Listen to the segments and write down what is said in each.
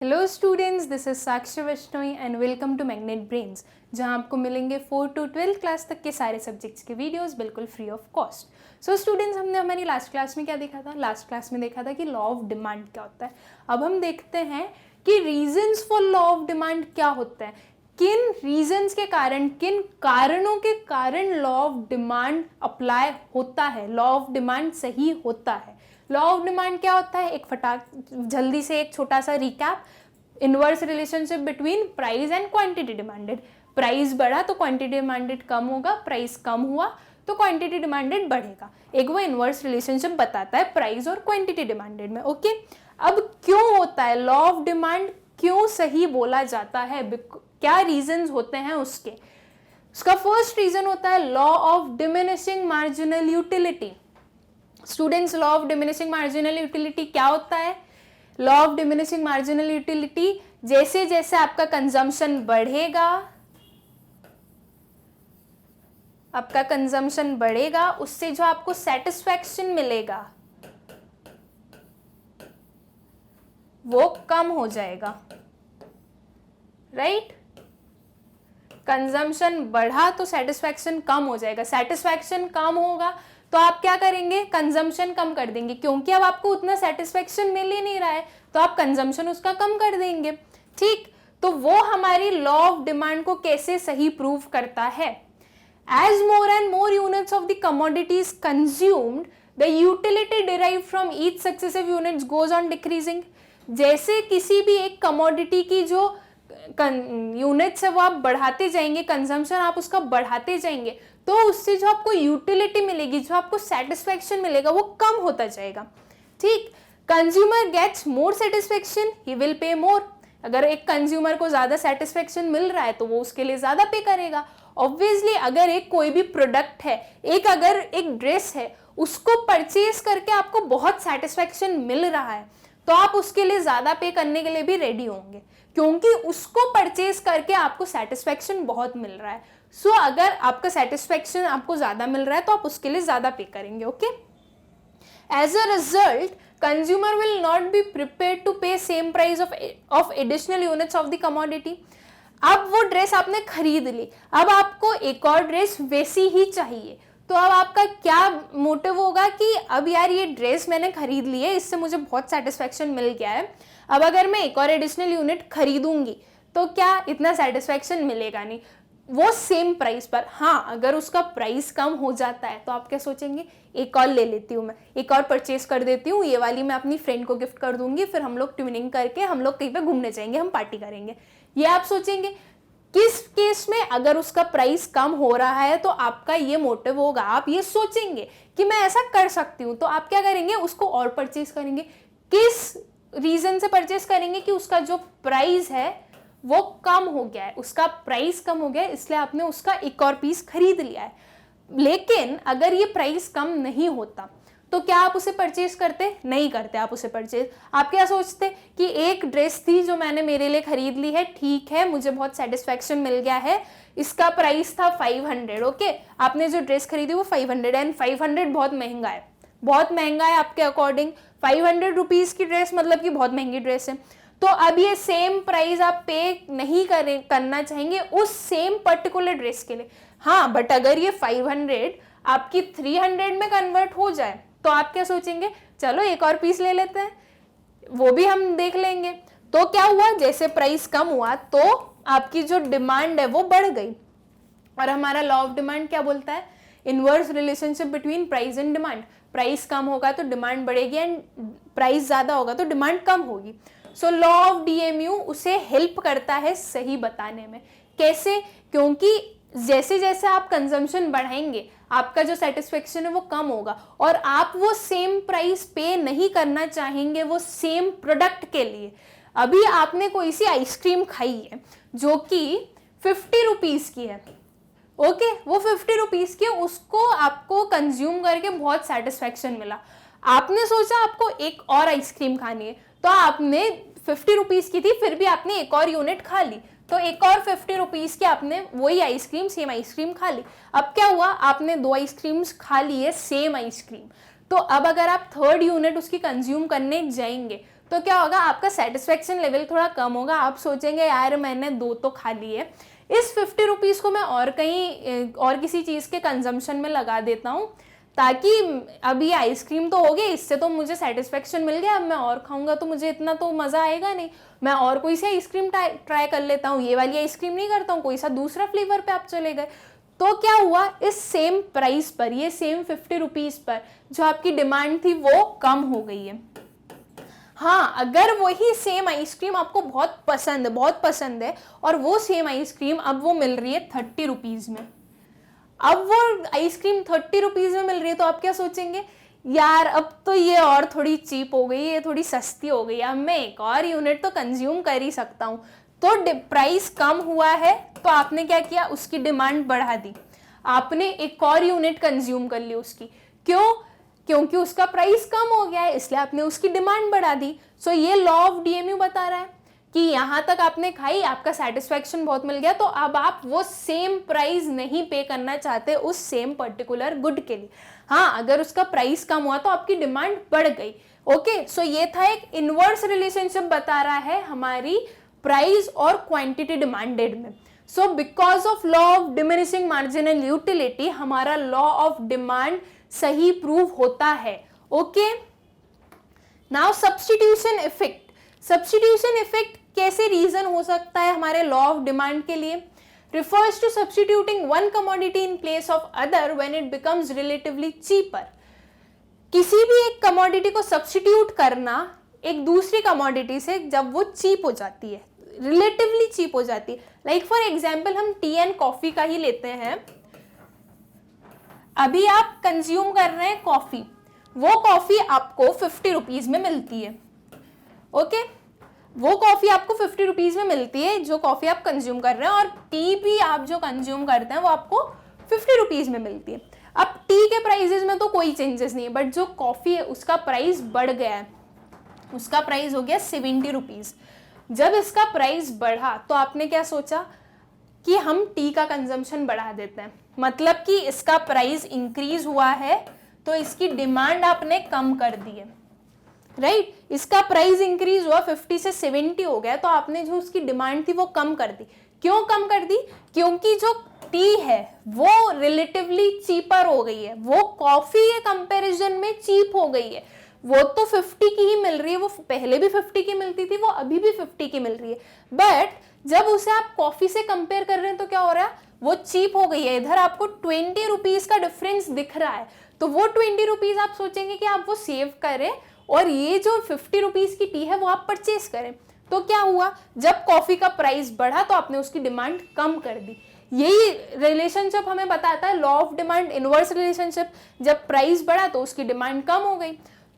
Hello students, this is Sakshi Vaishnavi and welcome to Magnet Brains, जहां आपको मिलेंगे 4 to 12 क्लास तक के सारे सब्जेक्ट्स के वीडियोस बिल्कुल free of cost. So students, हमने हमारी लास्ट क्लास में क्या देखा था? लास्ट क्लास में देखा था कि लॉ ऑफ डिमांड क्या होता है। अब हम देखते हैं कि reasons for law of demand क्या होता है, किन रीजंस के कारण, किन कारणों के कारण लॉ ऑफ डिमांड अप्लाई होता है, लॉ ऑफ डिमांड सही होता है। लॉ ऑफ डिमांड क्या होता है? जल्दी से एक छोटा सा recap. Inverse relationship between price and quantity demanded. Price बढ़ा तो क्वांटिटी डिमांडेड कम होगा, प्राइस कम हुआ तो क्वांटिटी डिमांडेड बढ़ेगा। एक वो इनवर्स रिलेशनशिप बताता है प्राइस और क्वांटिटी डिमांडेड में। ओके, अब क्यों होता है लॉ ऑफ डिमांड, क्यों सही बोला जाता है, क्या रीजंस होते हैं उसके? उसका फर्स्ट रीजन होता है law of diminishing marginal utility. Students, law of diminishing marginal utility क्या होता है? Law of diminishing marginal utility, जैसे जैसे आपका कंजम्पशन बढ़ेगा, आपका कंजम्पशन बढ़ेगा, उससे जो आपको सेटिस्फैक्शन मिलेगा वो कम हो जाएगा। राइट? कंजम्पशन बढ़ा तो सेटिस्फैक्शन कम हो जाएगा, सेटिस्फैक्शन कम होगा तो आप क्या करेंगे? कंजम्पशन कम कर देंगे, क्योंकि अब आपको उतना सेटिस्फैक्शन मिल ही नहीं रहा है तो आप कंजम्पशन उसका कम कर देंगे। ठीक, तो वो हमारी लॉ ऑफ डिमांड को कैसे सही प्रूव करता है? As more and more units of the commodity is consumed, the utility derived from each successive units goes on decreasing. जैसे किसी भी एक कमोडिटी की जो यूनिट्स है वो आप बढ़ाते जाएंगे, कंजम्पशन आप उसका बढ़ाते जाएंगे, तो उससे जो आपको यूटिलिटी मिलेगी, जो आपको सेटिस्फैक्शन मिलेगा वो कम होता जाएगा। ठीक, consumer gets more satisfaction, he will pay more. अगर एक कंज्यूमर को ज्यादा सेटिस्फैक्शन मिल रहा है तो वो उसके लिए ज्यादा पे करेगा। ऑब्वियसली अगर एक कोई भी प्रोडक्ट है, अगर एक ड्रेस है, उसको परचेज करके आपको बहुत सेटिस्फैक्शन मिल रहा है तो आप उसके लिए ज्यादा पे करने के लिए भी रेडी होंगे, क्योंकि उसको परचेज करके आपको सेटिस्फैक्शन बहुत मिल रहा है। सो अगर आपका सेटिस्फैक्शन आपको ज्यादा मिल रहा है तो आप उसके लिए ज्यादा पे करेंगे। Okay, as a result consumer will not be prepared to pay same price of additional units of the commodity. अब वो ड्रेस आपने खरीद ली, अब आपको एक और ड्रेस वैसी ही चाहिए, तो अब आपका क्या मोटिव होगा कि अब यार ये ड्रेस मैंने खरीद ली है, इससे मुझे बहुत सेटिस्फैक्शन मिल गया है, अब अगर मैं एक और एडिशनल यूनिट खरीदूंगी तो क्या इतना सेटिस्फैक्शन मिलेगा नहीं, वो सेम प्राइस पर। हाँ, अगर उसका प्राइस कम हो जाता है तो आप क्या सोचेंगे? एक और ले लेती हूँ, मैं एक और परचेज कर देती हूँ, ये वाली मैं अपनी फ्रेंड को गिफ्ट कर दूंगी, फिर हम लोग ट्यूनिंग करके हम लोग कहीं पे घूमने जाएंगे, हम पार्टी करेंगे, ये आप सोचेंगे। किस केस में? अगर उसका प्राइस कम हो रहा है तो आपका ये मोटिव होगा, आप ये सोचेंगे कि मैं ऐसा कर सकती हूँ, तो आप क्या करेंगे? उसको और परचेज करेंगे। किस रीजन से परचेज करेंगे? कि उसका जो प्राइस है वो कम हो गया है, उसका प्राइस कम हो गया है, इसलिए आपने उसका एक और पीस खरीद लिया है। लेकिन अगर ये प्राइस कम नहीं होता तो क्या आप उसे परचेज करते? नहीं करते आप उसे परचेज। आप क्या सोचते कि एक ड्रेस थी जो मैंने मेरे लिए खरीद ली है, ठीक है, मुझे बहुत सेटिस्फैक्शन मिल गया है, इसका प्राइस था 500। ओके, आपने जो ड्रेस खरीदी वो 500 एंड 500 बहुत महंगा है, बहुत महंगा है आपके अकॉर्डिंग। 500 रुपीज की ड्रेस मतलब कि बहुत महंगी ड्रेस है, तो अब ये सेम प्राइस आप पे नहीं करना चाहेंगे उस सेम पर्टिकुलर ड्रेस के लिए। हाँ, बट अगर ये 500 आपकी 300 में कन्वर्ट हो जाए तो आप क्या सोचेंगे? चलो एक और पीस ले लेते हैं, वो भी हम देख लेंगे। तो क्या हुआ? जैसे प्राइस कम हुआ तो आपकी जो डिमांड है वो बढ़ गई, और हमारा लॉ ऑफ डिमांड क्या बोलता है? Inverse relationship between price and demand. Price कम होगा तो डिमांड बढ़ेगी एंड प्राइस ज्यादा होगा तो डिमांड कम होगी। सो लॉ ऑफ डीएमयू उसे हेल्प करता है सही बताने में। कैसे? क्योंकि जैसे जैसे आप कंजम्पशन बढ़ाएंगे आपका जो सेटिस्फेक्शन है वो कम होगा, और आप वो सेम प्राइस पे नहीं करना चाहेंगे वो सेम प्रोडक्ट के लिए। अभी आपने कोई सी आइसक्रीम खाई है जो कि 50 रुपीज की है, ओके, वो 50 रुपीज की, उसको आपको कंज्यूम करके बहुत सेटिस्फेक्शन मिला, आपने सोचा आपको एक और आइसक्रीम खानी है, तो आपने 50 रुपीज की थी फिर भी आपने एक और यूनिट खा ली, तो एक और 50 रुपीज की आपने वही आइसक्रीम, सेम आइसक्रीम खा ली। अब क्या हुआ? आपने 2 आइसक्रीम्स खा ली है, सेम आइसक्रीम, तो अब अगर आप थर्ड यूनिट उसकी कंज्यूम करने जाएंगे तो क्या होगा, आपका सेटिस्फेक्शन लेवल थोड़ा कम होगा। आप सोचेंगे यार मैंने 2 तो खा लिए, इस 50 रुपीज़ को मैं और कहीं और किसी चीज़ के कंजम्पशन में लगा देता हूँ, ताकि अभी आइसक्रीम तो हो गई, इससे तो मुझे सेटिस्फेक्शन मिल गया, अब मैं और खाऊंगा तो मुझे इतना तो मज़ा आएगा नहीं, मैं और कोई सी आइसक्रीम ट्राई कर लेता हूँ, ये वाली आइसक्रीम नहीं करता हूँ, कोई सा दूसरा फ्लेवर पे आप चले गए। तो क्या हुआ, इस सेम प्राइस पर, ये सेम 50 रुपीज़ पर जो आपकी डिमांड थी वो कम हो गई है। हाँ, अगर वही सेम आइसक्रीम आपको बहुत पसंद है और वो सेम आइसक्रीम अब वो मिल रही है 30 रुपीज़ में, अब वो आइसक्रीम 30 रुपीज़ में मिल रही है, तो आप क्या सोचेंगे, यार अब तो ये और थोड़ी चीप हो गई, ये थोड़ी सस्ती हो गई, अब मैं एक और यूनिट तो कंज्यूम कर ही सकता हूँ। तो प्राइस कम हुआ है तो आपने क्या किया, उसकी डिमांड बढ़ा दी, आपने एक और यूनिट कंज्यूम कर ली उसकी। क्यों? क्योंकि उसका प्राइस कम हो गया है, इसलिए आपने उसकी डिमांड बढ़ा दी। सो ये लॉ ऑफ डीएमयू बता रहा है कि यहाँ तक आपने खाई, आपका सेटिस्फेक्शन बहुत मिल गया, तो अब आप वो सेम प्राइस नहीं पे करना चाहते उस सेम पर्टिकुलर गुड के लिए। हाँ, अगर उसका प्राइस कम हुआ तो आपकी डिमांड बढ़ गई। ओके, सो ये था एक इनवर्स रिलेशनशिप बता रहा है हमारी प्राइस और क्वांटिटी डिमांडेड में। So because of law of diminishing marginal utility हमारा लॉ ऑफ डिमांड सही प्रूव होता है। Okay, now substitution effect. Substitution effect कैसे रीजन हो सकता है हमारे लॉ ऑफ डिमांड के लिए? refers to substituting one commodity in place of other when it becomes relatively cheaper। किसी भी एक कमोडिटी को सब्स्टिट्यूट करना एक दूसरी कमोडिटी से जब वो चीप हो जाती है, रिलेटिवली चीप हो जाती है। लाइक फॉर एग्जाम्पल हम टी एंड कॉफी का ही लेते हैं। अभी आप कंज्यूम कर रहे हैं कॉफी, वो कॉफी आपको 50 रुपीज में मिलती है। ओके, वो कॉफी आपको 50 रुपीज में मिलती है जो कॉफी आप कंज्यूम कर रहे हैं, और टी भी आप जो कंज्यूम करते हैं वो आपको 50 रुपीज में मिलती है। अब टी के प्राइसेस में तो कोई चेंजेस नहीं है, बट जो कॉफी है उसका प्राइस बढ़ गया है, उसका प्राइस हो गया 70 रुपीज। जब इसका प्राइस बढ़ा तो आपने क्या सोचा कि हम टी का कंजम्पशन बढ़ा देते हैं, मतलब कि इसका प्राइस इंक्रीज हुआ है तो इसकी डिमांड आपने कम कर दी है, राइट? इसका प्राइस इंक्रीज हुआ, 50 से 70 हो गया, तो आपने जो उसकी डिमांड थी वो कम कर दी। क्यों कम कर दी? क्योंकि जो टी है वो रिलेटिवली चीपर हो गई है, वो कॉफी के कंपैरिजन में चीप हो गई है। वो तो 50 की ही मिल रही है, वो पहले भी 50 की मिलती थी, वो अभी भी 50 की मिल रही है, बट जब उसे आप कॉफी से कंपेयर कर रहे हैं तो क्या हो रहा है, वो चीप हो गई है। इधर आपको 20 रुपीज का डिफरेंस दिख रहा है, तो वो 20 रुपीज आप सोचेंगे कि आप वो सेव करें और ये जो 50 रुपीज की टी है वो आप परचेज करें। तो क्या हुआ, जब कॉफी का प्राइस बढ़ा तो आपने उसकी डिमांड कम कर दी। यही रिलेशनशिप हमें बताता है law of demand inverse relationship. जब प्राइस बढ़ा तो उसकी डिमांड कम हो गई।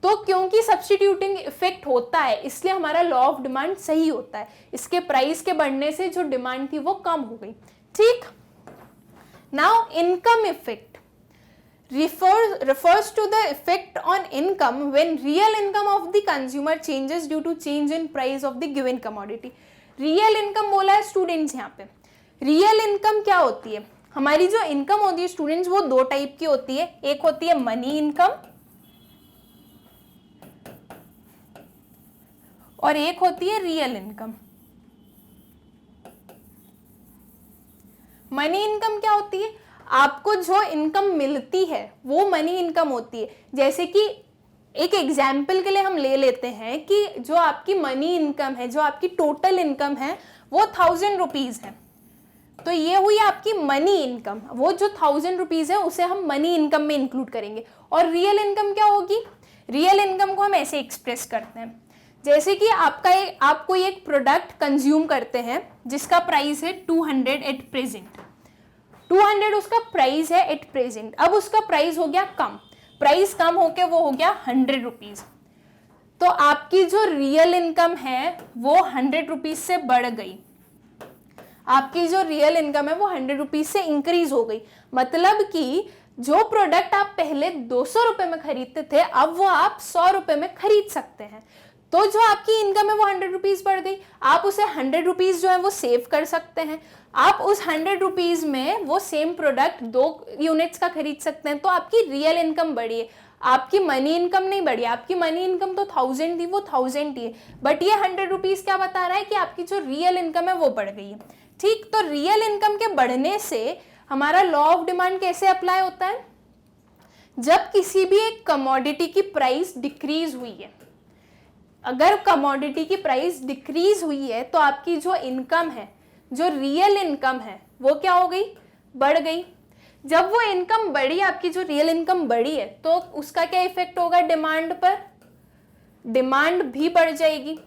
तो क्योंकि सब्स्टिट्यूटिंग इफेक्ट होता है इसलिए हमारा लॉ ऑफ डिमांड सही होता है, इसके प्राइस के बढ़ने से जो डिमांड थी वो कम हो गई। ठीक, now income effect refers to the effect on income when real income of the consumer changes due to change in price of the given commodity। Real income बोला है स्टूडेंट्स यहाँ पे। रियल इनकम क्या होती है? हमारी जो इनकम होती है स्टूडेंट्स वो दो टाइप की होती है, एक होती है मनी इनकम और एक होती है रियल इनकम। मनी इनकम क्या होती है? आपको जो इनकम मिलती है वो मनी इनकम होती है। जैसे कि एक एग्जाम्पल के लिए हम ले लेते हैं कि जो आपकी मनी इनकम है, जो आपकी टोटल इनकम है वो 1000 रुपीज है, तो ये हुई आपकी मनी इनकम। वो जो 1000 रुपीज है उसे हम मनी इनकम में इंक्लूड करेंगे। और रियल इनकम क्या होगी? रियल इनकम को हम ऐसे एक्सप्रेस करते हैं, जैसे कि आप कोई एक प्रोडक्ट कंज्यूम करते हैं जिसका प्राइस है 200 एट प्रेजेंट। 200 उसका प्राइस है एट प्रेजेंट। अब उसका प्राइस हो गया कम, प्राइस कम होके वो हो गया 100 रुपीज। तो आपकी जो रियल इनकम है वो 100 रुपीज से बढ़ गई। आपकी जो रियल इनकम है वो 100 रुपीज से इंक्रीज हो गई। मतलब कि जो प्रोडक्ट आप पहले 200 रुपए में खरीदते थे अब वो आप 100 रुपए में खरीद सकते हैं। तो जो आपकी इनकम है वो 100 रुपीज बढ़ गई। आप उसे 100 रुपीज जो है वो सेव कर सकते हैं। आप उस 100 रुपीज में वो सेम प्रोडक्ट 2 यूनिट्स का खरीद सकते हैं। तो आपकी रियल इनकम बढ़ी है। आपकी मनी इनकम नहीं बढ़ी, आपकी मनी इनकम तो 1000 थी, वो 1000 ही है, बट ये 100 रुपीज क्या बता रहा है कि आपकी जो रियल इनकम है वो बढ़ गई है। ठीक, तो रियल इनकम के बढ़ने से हमारा लॉ ऑफ डिमांड कैसे अप्लाई होता है? जब किसी भी एक कमोडिटी की प्राइस डिक्रीज हुई है, अगर कमोडिटी की प्राइस डिक्रीज हुई है तो आपकी जो इनकम है, जो रियल इनकम है, वो क्या हो गई? बढ़ गई। जब वो इनकम बढ़ी, आपकी जो रियल इनकम बढ़ी है, तो उसका क्या इफेक्ट होगा डिमांड पर? डिमांड भी बढ़ जाएगी।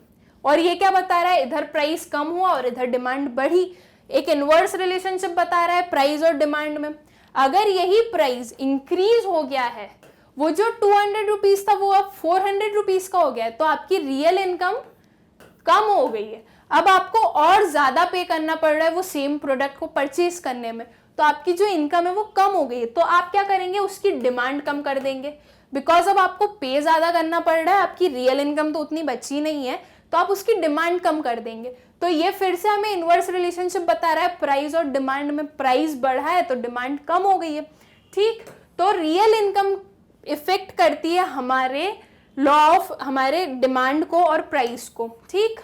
और ये क्या बता रहा है? इधर प्राइस कम हुआ और इधर डिमांड बढ़ी। एक इनवर्स रिलेशनशिप बता रहा है प्राइस और डिमांड में। अगर यही प्राइस इंक्रीज हो गया है, वो जो 200 रुपीज था वो अब 400 रुपीज का हो गया है, तो आपकी रियल इनकम कम हो गई है। अब आपको और ज्यादा पे करना पड़ रहा है वो सेम प्रोडक्ट को परचेज करने में, तो आपकी जो इनकम है वो कम हो गई है। तो आप क्या करेंगे? उसकी डिमांड कम कर देंगे, बिकॉज अब आपको पे ज्यादा करना पड़ रहा है, आपकी रियल इनकम तो उतनी बची नहीं है, तो आप उसकी डिमांड कम कर देंगे। तो ये फिर से हमें इनवर्स रिलेशनशिप बता रहा है प्राइस और डिमांड में। प्राइस बढ़ा है तो डिमांड कम हो गई है। ठीक, तो रियल इनकम इफेक्ट करती है हमारे लॉ ऑफ, हमारे डिमांड को और प्राइस को। ठीक,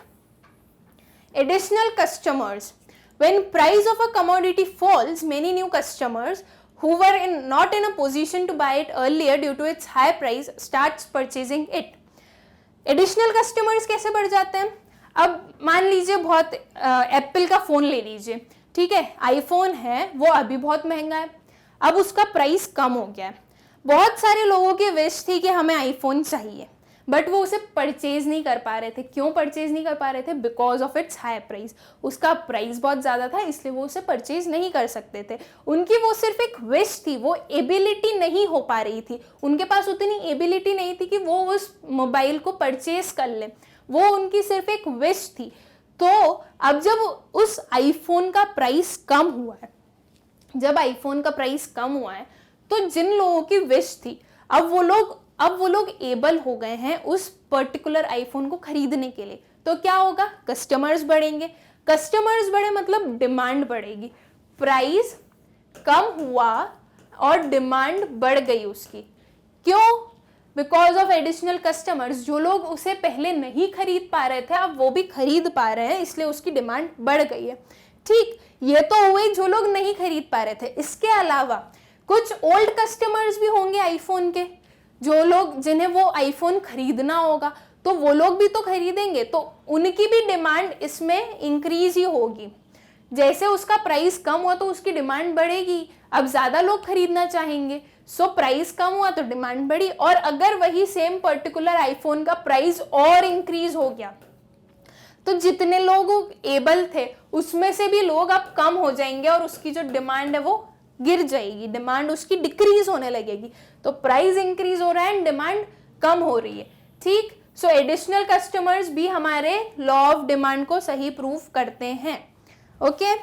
additional customers, when price of a commodity falls, many new customers who were not in a position to buy it earlier due to its high price starts purchasing it. Additional customers कैसे बढ़ जाते हैं? अब मान लीजिए बहुत Apple का phone ले लीजिए, ठीक है, आईफोन है, वो अभी बहुत महंगा है, अब उसका प्राइस कम हो गया है। बहुत सारे लोगों की विश थी कि हमें आईफोन चाहिए, बट वो उसे परचेज नहीं कर पा रहे थे। क्यों परचेज नहीं कर पा रहे थे? Because of its high price. उसका प्राइस बहुत ज़्यादा था, इसलिए वो उसे परचेज नहीं कर सकते थे। उनकी वो सिर्फ एक विश थी, वो एबिलिटी नहीं हो पा रही थी। उनके पास उतनी एबिलिटी नहीं थी कि वो उस मोबाइल को परचेज कर ले, वो उनकी सिर्फ एक विश थी। तो अब जब उस आईफोन का प्राइस कम हुआ है, जब आईफोन का प्राइस कम हुआ है, तो जिन लोगों की विश थी, अब वो लोग एबल हो गए हैं उस पर्टिकुलर आईफोन को खरीदने के लिए। तो क्या होगा? कस्टमर्स बढ़ेंगे। कस्टमर्स बढ़े मतलब डिमांड बढ़ेगी। प्राइस कम हुआ और डिमांड बढ़ गई उसकी। क्यों? Because of additional customers. जो लोग उसे पहले नहीं खरीद पा रहे थे, अब वो भी खरीद पा रहे हैं, इसलिए उसकी डिमांड बढ़ गई है। ठीक, ये तो हुए जो लोग नहीं खरीद पा रहे थे। इसके अलावा कुछ ओल्ड कस्टमर्स भी होंगे आईफोन के, जो लोग जिन्हें वो आईफोन खरीदना होगा, तो वो लोग भी तो खरीदेंगे, तो उनकी भी डिमांड इसमें इंक्रीज ही होगी। जैसे उसका प्राइस कम हुआ तो उसकी डिमांड बढ़ेगी, अब ज्यादा लोग खरीदना चाहेंगे, सो प्राइस कम हुआ तो डिमांड बढ़ी। और अगर वही सेम पर्टिकुलर आईफोन का प्राइस और इंक्रीज हो गया, तो जितने लोग एबल थे उसमें से भी लोग अब कम हो जाएंगे और उसकी जो डिमांड है वो गिर जाएगी, डिमांड उसकी डिक्रीज होने लगेगी। तो प्राइस इंक्रीज हो रहा है एंड डिमांड कम हो रही है। ठीक, सो एडिशनल कस्टमर्स भी हमारे लॉ ऑफ डिमांड को सही प्रूफ करते हैं। Okay,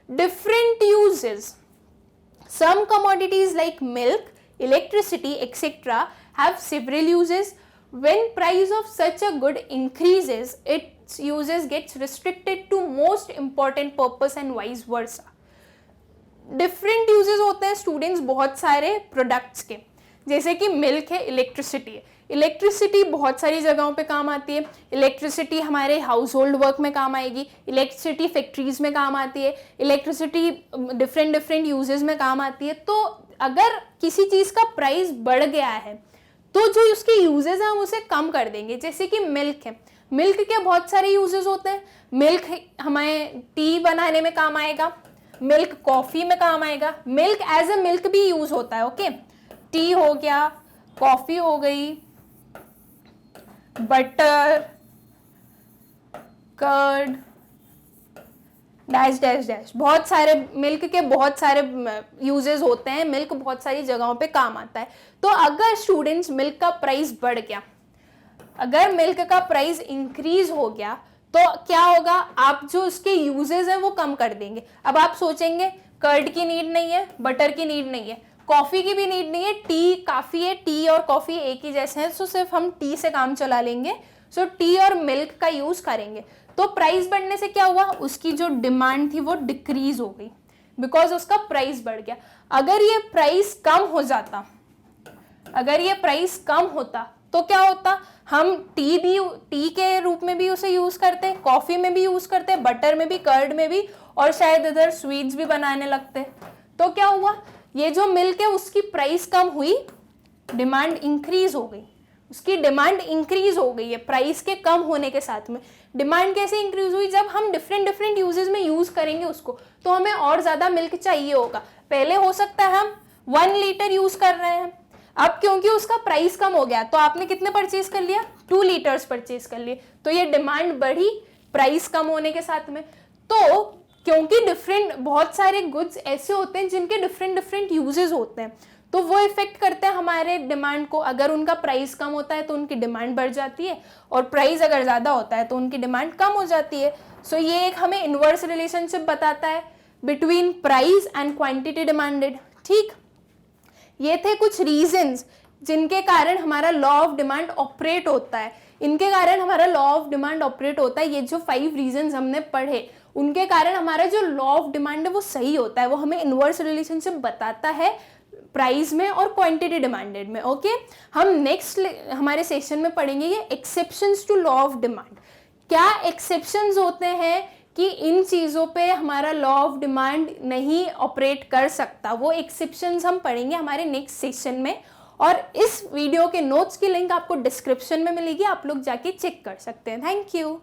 different uses, some commodities like milk, electricity etcetera have several uses. When price of such a good increases, its uses gets restricted to most important purpose and vice versa. Different uses होते हैं students बहुत सारे products के, जैसे कि milk है, electricity है। Electricity बहुत सारी जगहों पे काम आती है। इलेक्ट्रिसिटी हमारे हाउस होल्ड वर्क में काम आएगी, इलेक्ट्रिसिटी फैक्ट्रीज में काम आती है, इलेक्ट्रिसिटी डिफरेंट यूजेस में काम आती है। तो अगर किसी चीज़ का प्राइस बढ़ गया है तो जो उसके यूजेस हैं हम उसे कम कर देंगे। जैसे कि मिल्क है, मिल्क के बहुत सारे यूजेस होते हैं। मिल्क हमें टी बनाने में काम आएगा, मिल्क कॉफी में काम आएगा, मिल्क एज ए मिल्क भी यूज होता है। ओके, टी हो गया, कॉफी हो गई, butter, curd, dash dash dash, बहुत सारे मिल्क के बहुत सारे यूजेस होते हैं। मिल्क बहुत सारी जगहों पे काम आता है। तो अगर स्टूडेंट्स मिल्क का प्राइस बढ़ गया, अगर मिल्क का प्राइस इंक्रीज हो गया, तो क्या होगा? आप जो उसके यूजेस हैं वो कम कर देंगे। अब आप सोचेंगे कर्ड की नीड नहीं है, बटर की नीड नहीं है, कॉफी की भी नीड नहीं है, टी काफी है, टी और कॉफी एक ही जैसे हैं, सो सिर्फ हम टी से काम चला लेंगे। सो टी और मिल्क का यूज करेंगे। तो प्राइस बढ़ने से क्या हुआ? उसकी जो डिमांड थी वो डिक्रीज हो गई, बिकॉज उसका प्राइस बढ़ गया। अगर ये प्राइस कम हो जाता अगर ये प्राइस कम होता तो क्या होता, हम टी के रूप में भी उसे यूज करते हैं, कॉफी में भी यूज करते हैं, बटर में भी, कर्ड में भी, और शायद इधर स्वीट्स भी बनाने लगते। तो क्या हुआ, ये जो मिल्क है उसकी प्राइस कम हुई, डिमांड इंक्रीज हो गई, उसकी डिमांड इंक्रीज हो गई है प्राइस के कम होने के साथ में। डिमांड कैसे इंक्रीज हुई, जब हम डिफरेंट यूजेस में यूज करेंगे उसको तो हमें और ज्यादा मिल्क चाहिए होगा। पहले हो सकता है हम 1 लीटर यूज कर रहे हैं, अब क्योंकि उसका प्राइस कम हो गया तो आपने कितने परचेज कर लिया, 2 लीटर्स परचेज कर लिए, तो ये डिमांड बढ़ी प्राइस कम होने के साथ में। तो क्योंकि बहुत सारे गुड्स ऐसे होते हैं जिनके डिफरेंट यूजेस होते हैं, तो वो इफेक्ट करते हैं हमारे डिमांड को। अगर उनका प्राइस कम होता है तो उनकी डिमांड बढ़ जाती है, और प्राइस अगर ज़्यादा होता है तो उनकी डिमांड कम हो जाती है। सो ये एक हमें इन्वर्स रिलेशनशिप बताता है between price and quantity demanded. ठीक, ये थे कुछ रीजंस जिनके कारण हमारा लॉ ऑफ डिमांड ऑपरेट होता है। इनके कारण हमारा लॉ ऑफ डिमांड ऑपरेट होता है। ये जो 5 रीजंस हमने पढ़े उनके कारण हमारा जो लॉ ऑफ डिमांड है वो सही होता है, वो हमें इन्वर्स रिलेशनशिप बताता है प्राइस में और क्वांटिटी डिमांडेड में। ओके, हम नेक्स्ट हमारे सेशन में पढ़ेंगे ये exceptions to law of demand. क्या एक्सेप्शंस होते हैं कि इन चीज़ों पे हमारा लॉ ऑफ डिमांड नहीं ऑपरेट कर सकता, वो एक्सेप्शंस हम पढ़ेंगे हमारे नेक्स्ट सेशन में। और इस वीडियो के नोट्स की लिंक आपको डिस्क्रिप्शन में मिलेगी, आप लोग जाके चेक कर सकते हैं। Thank you.